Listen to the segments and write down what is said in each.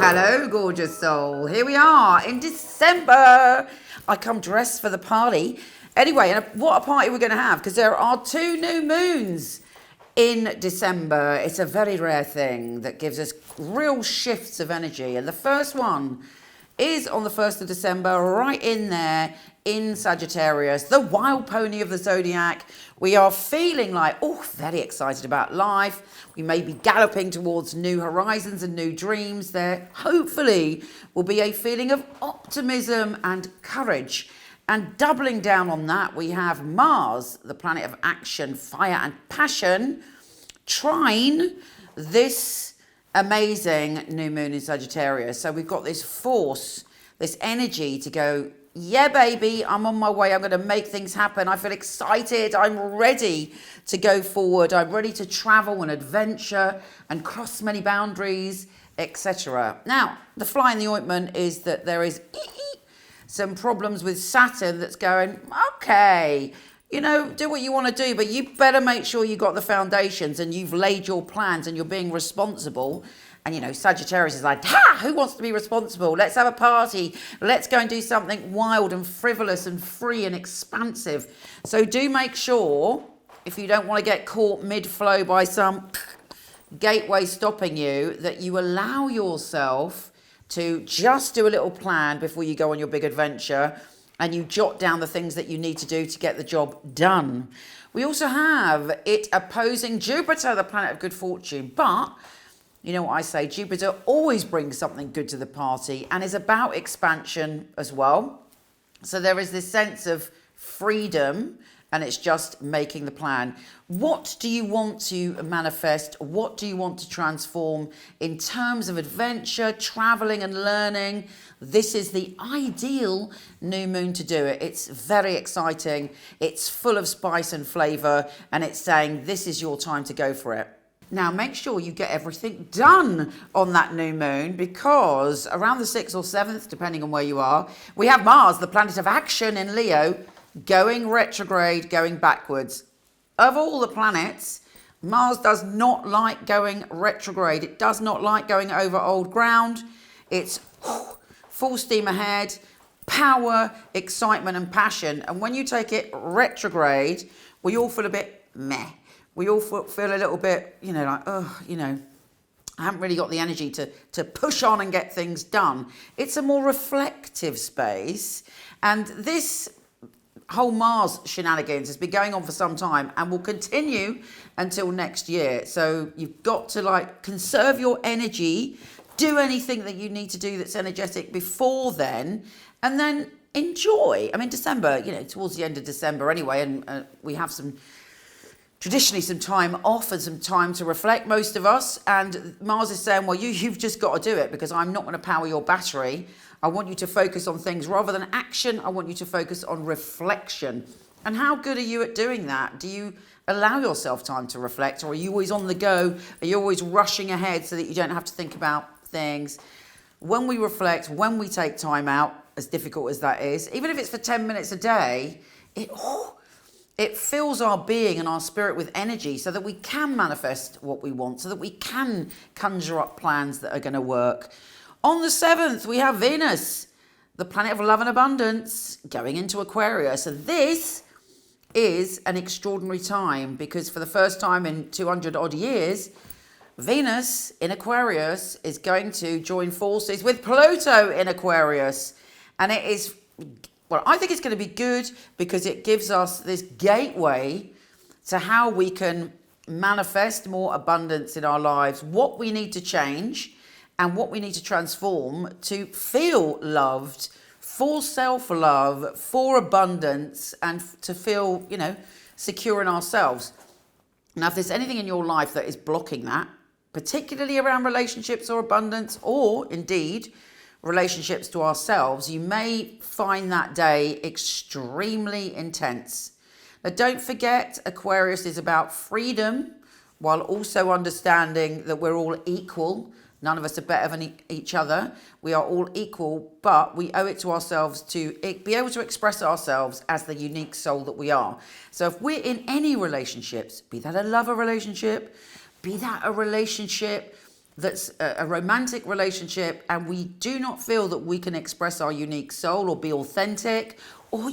Hello, gorgeous soul. Here we are in December. I come dressed for the party. Anyway, and what a party we're going to have, because there are 2 new moons in December. It's a very rare thing that gives us real shifts of energy. And the first one is on the 1st of December, right in there in Sagittarius, the wild pony of the zodiac. We are feeling like, very excited about life. We may be galloping towards new horizons and new dreams. There hopefully will be a feeling of optimism and courage. And doubling down on that, we have Mars, the planet of action, fire and passion, trine this amazing new moon in Sagittarius. So we've got this force, this energy to go, yeah, baby, I'm on my way. I'm going to make things happen. I feel excited. I'm ready to go forward. I'm ready to travel and adventure and cross many boundaries, etc. Now, the fly in the ointment is that there is some problems with Saturn that's going, okay, do what you want to do, but you better make sure you got the foundations and you've laid your plans and you're being responsible. And, Sagittarius is like, who wants to be responsible? Let's have a party. Let's go and do something wild and frivolous and free and expansive. So do make sure, if you don't want to get caught mid-flow by some gateway stopping you, that you allow yourself to just do a little plan before you go on your big adventure, and you jot down the things that you need to do to get the job done. We also have it opposing Jupiter, the planet of good fortune. But you know what I say, Jupiter always brings something good to the party and is about expansion as well. So there is this sense of freedom, and it's just making the plan. What do you want to manifest? What do you want to transform in terms of adventure, traveling and learning? This is the ideal new moon to do it. It's very exciting. It's full of spice and flavor, and it's saying this is your time to go for it. Now, make sure you get everything done on that new moon, because around the 6th or 7th, depending on where you are, we have Mars, the planet of action in Leo, going retrograde, going backwards. Of all the planets, Mars does not like going retrograde. It does not like going over old ground. It's full steam ahead, power, excitement and passion. And when you take it retrograde, we all feel a bit meh. We all feel a little bit, I haven't really got the energy to push on and get things done. It's a more reflective space. And this whole Mars shenanigans has been going on for some time and will continue until next year. So you've got to conserve your energy, do anything that you need to do that's energetic before then, and then enjoy. I mean, December, towards the end of December anyway, and we have traditionally some time off and some time to reflect, most of us. And Mars is saying, well, you've just got to do it, because I'm not going to power your battery. I want you to focus on things rather than action. I want you to focus on reflection. And how good are you at doing that? Do you allow yourself time to reflect, or are you always on the go? Are you always rushing ahead so that you don't have to think about things? When we reflect, when we take time out, as difficult as that is, even if it's for 10 minutes a day, it fills our being and our spirit with energy so that we can manifest what we want, so that we can conjure up plans that are going to work. On the 7th, we have Venus, the planet of love and abundance, going into Aquarius. And this is an extraordinary time, because for the first time in 200 odd years, Venus in Aquarius is going to join forces with Pluto in Aquarius. And it is, I think it's going to be good, because it gives us this gateway to how we can manifest more abundance in our lives, what we need to change and what we need to transform to feel loved, for self-love, for abundance, and to feel, secure in ourselves. Now, if there's anything in your life that is blocking that, particularly around relationships or abundance, or indeed relationships to ourselves, you may find that day extremely intense. Now, don't forget, Aquarius is about freedom, while also understanding that we're all equal. None of us are better than each other. We are all equal, but we owe it to ourselves to be able to express ourselves as the unique soul that we are. So if we're in any relationships, be that a lover relationship, be that a relationship that's a romantic relationship and we do not feel that we can express our unique soul or be authentic or,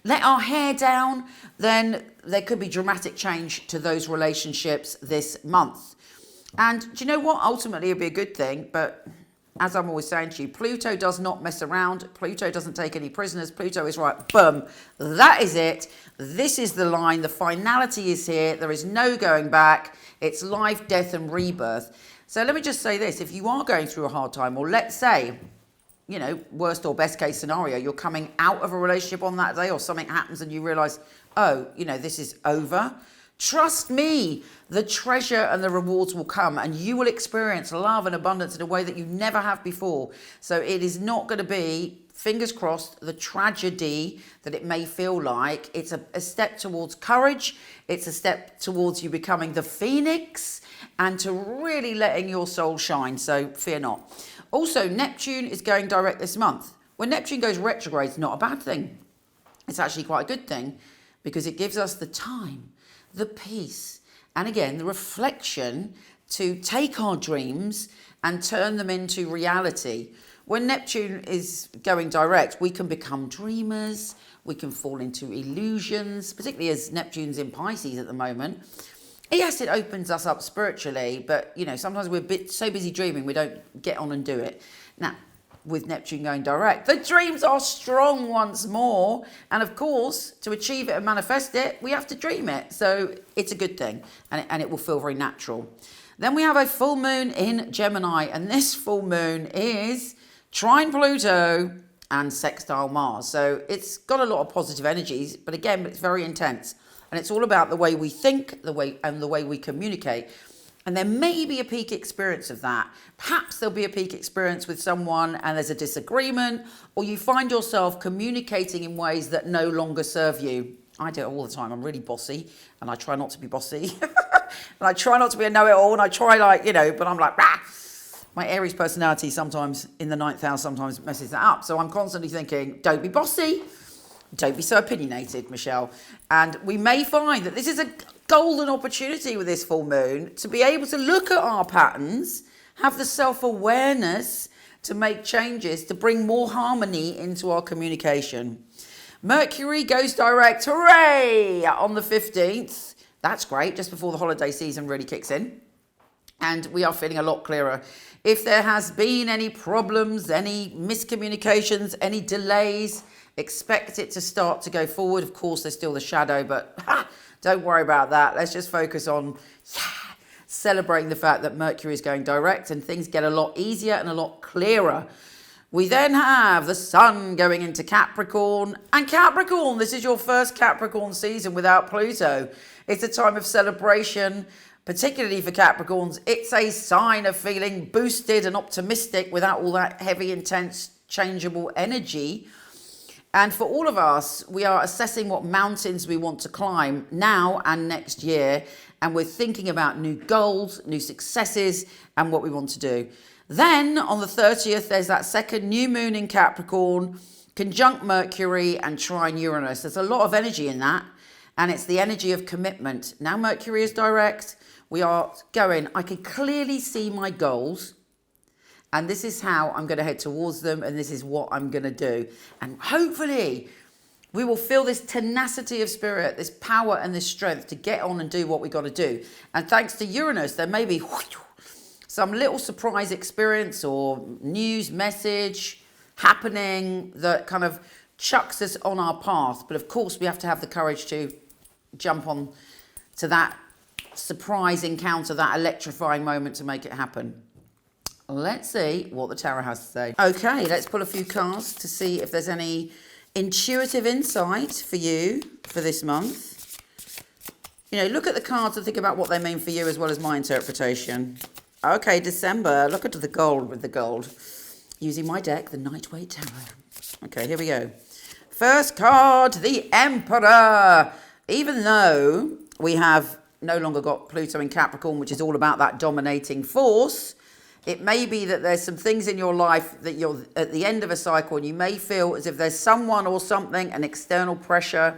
let our hair down, then there could be dramatic change to those relationships this month. And do you know what? Ultimately, it'll be a good thing. But as I'm always saying to you, Pluto does not mess around. Pluto doesn't take any prisoners. Pluto is right. Boom. That is it. This is the line. The finality is here. There is no going back. It's life, death, and rebirth. So let me just say this. If you are going through a hard time, or let's say, worst or best case scenario, you're coming out of a relationship on that day or something happens and you realize, this is over. Trust me, the treasure and the rewards will come and you will experience love and abundance in a way that you never have before. So it is not going to be, fingers crossed, the tragedy that it may feel like. It's a step towards courage. It's a step towards you becoming the phoenix and to really letting your soul shine. So fear not. Also, Neptune is going direct this month. When Neptune goes retrograde, it's not a bad thing. It's actually quite a good thing because it gives us the time, the peace, and again, the reflection to take our dreams and turn them into reality. When Neptune is going direct, we can become dreamers, we can fall into illusions, particularly as Neptune's in Pisces at the moment. Yes, it opens us up spiritually, but sometimes we're so busy dreaming we don't get on and do it. Now, with Neptune going direct, the dreams are strong once more. And of course, to achieve it and manifest it, we have to dream it. So it's a good thing and it will feel very natural. Then we have a full moon in Gemini, and this full moon is trine Pluto and sextile Mars. So it's got a lot of positive energies, but again, it's very intense. And it's all about the way we think, the way we communicate. And there may be a peak experience of that. Perhaps there'll be a peak experience with someone and there's a disagreement, or you find yourself communicating in ways that no longer serve you. I do it all the time. I'm really bossy and I try not to be bossy. And I try not to be a know-it-all and I try but I'm like, rah! My Aries personality sometimes in the 9th house sometimes messes that up. So I'm constantly thinking, don't be bossy. Don't be so opinionated, Michele. And we may find that this is a golden opportunity with this full moon to be able to look at our patterns, have the self-awareness to make changes, to bring more harmony into our communication. Mercury goes direct, hooray, on the 15th. That's great, just before the holiday season really kicks in. And we are feeling a lot clearer. If there has been any problems, any miscommunications, any delays, expect it to start to go forward. Of course, there's still the shadow, but don't worry about that. Let's just focus on celebrating the fact that Mercury is going direct and things get a lot easier and a lot clearer. We then have the sun going into Capricorn. And Capricorn, this is your first Capricorn season without Pluto. It's a time of celebration, particularly for Capricorns. It's a sign of feeling boosted and optimistic without all that heavy, intense, changeable energy. And for all of us, we are assessing what mountains we want to climb now and next year. And we're thinking about new goals, new successes, and what we want to do. Then on the 30th, there's that second new moon in Capricorn, conjunct Mercury and trine Uranus. There's a lot of energy in that. And it's the energy of commitment. Now Mercury is direct. We are going, I can clearly see my goals. And this is how I'm going to head towards them. And this is what I'm going to do. And hopefully we will feel this tenacity of spirit, this power and this strength to get on and do what we got to do. And thanks to Uranus, there may be some little surprise experience or news message happening that kind of chucks us on our path. But of course, we have to have the courage to jump on to that surprise encounter, that electrifying moment to make it happen. Let's see what the tarot has to say. Okay, let's pull a few cards to see if there's any intuitive insight for you for this month. Look at the cards and think about what they mean for you as well as my interpretation. Okay, December. Look at the gold with the gold. Using my deck, the Knight-Waite Tarot. Okay, here we go. First card, the Emperor. Even though we have no longer got Pluto in Capricorn, which is all about that dominating force, it may be that there's some things in your life that you're at the end of a cycle and you may feel as if there's someone or something, an external pressure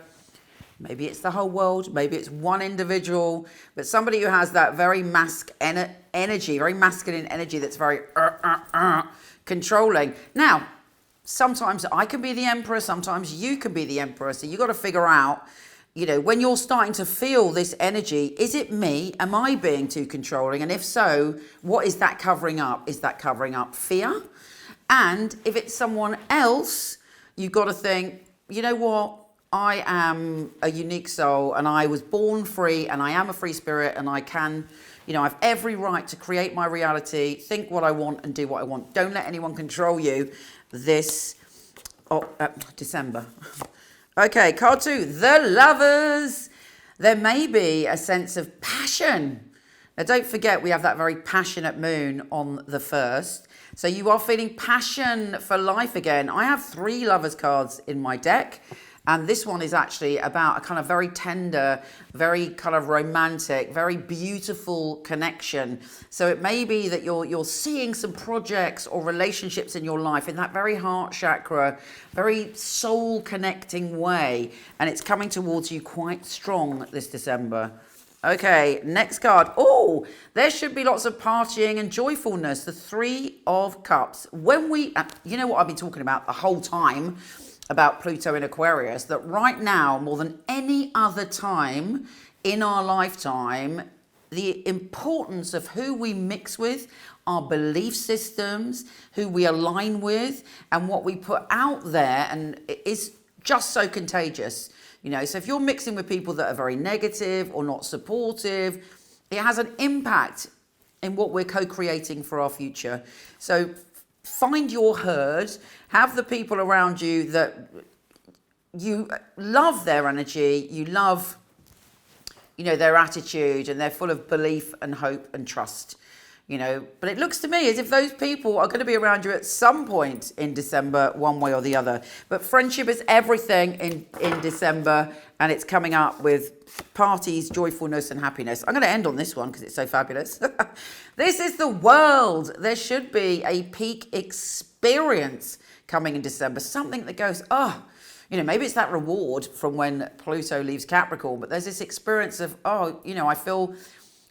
Maybe it's the whole world, maybe it's one individual, but somebody who has that very energy, very masculine energy that's very controlling. Now, sometimes I can be the emperor, sometimes you can be the emperor. So you got to figure out, you know, when you're starting to feel this energy, is it me? Am I being too controlling? And if so, what is that covering up? Is that covering up fear? And if it's someone else, you've got to think, you know what? I am a unique soul and I was born free and I am a free spirit and I can, you know, I have every right to create my reality, think what I want and do what I want. Don't let anyone control you this December. Okay, card 2, the Lovers. There may be a sense of passion. Now, don't forget, we have that very passionate moon on the 1st. So you are feeling passion for life again. I have 3 Lovers cards in my deck. And this one is actually about a kind of very tender, very kind of romantic, very beautiful connection. So it may be that you're seeing some projects or relationships in your life in that very heart chakra, very soul connecting way. And it's coming towards you quite strong this December. Okay, next card. Oh, there should be lots of partying and joyfulness. The 3 of Cups. When we, you know what I've been talking about the whole time, about Pluto in Aquarius, that right now, more than any other time in our lifetime, the importance of who we mix with, our belief systems, who we align with, and what we put out there, and it is just so contagious. You know, so if you're mixing with people that are very negative or not supportive, it has an impact in what we're co-creating for our future. So find your herd, have the people around you that you love their energy, you love, you know, their attitude, and they're full of belief and hope and trust, you know. But it looks to me as if those people are going to be around you at some point in December, one way or the other. But friendship is everything in December, and it's coming up with parties, joyfulness and happiness. I'm going to end on this one because it's so fabulous. This is the World. There should be a peak experience coming in December. Something that goes, oh, you know, maybe it's that reward from when Pluto leaves Capricorn, but there's this experience of, oh, you know, I feel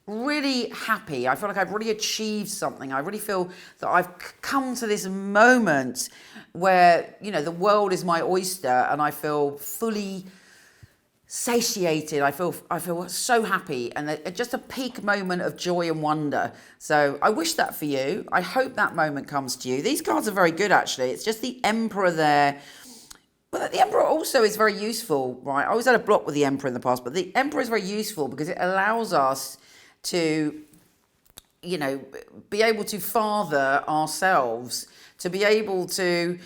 really happy. I feel like I've really achieved something. I really feel that I've come to this moment where, you know, the world is my oyster and I feel fully satiated. I feel so happy, and just a peak moment of joy and wonder. So I wish that for you. I hope that moment comes to you. These cards are very good, actually. It's just the Emperor there. But the Emperor also is very useful, right? I always had a block with the Emperor in the past, but the Emperor is very useful because it allows us to, you know, be able to father ourselves, to be able to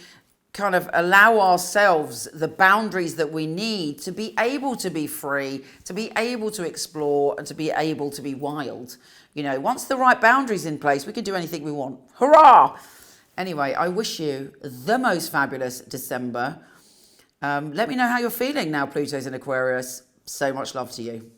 kind of allow ourselves the boundaries that we need to be able to be free, to be able to explore, and to be able to be wild. You know, once the right boundaries in place, we can do anything we want. Hurrah! Anyway, I wish you the most fabulous December. Let me know how you're feeling now Pluto's in Aquarius. So much love to you.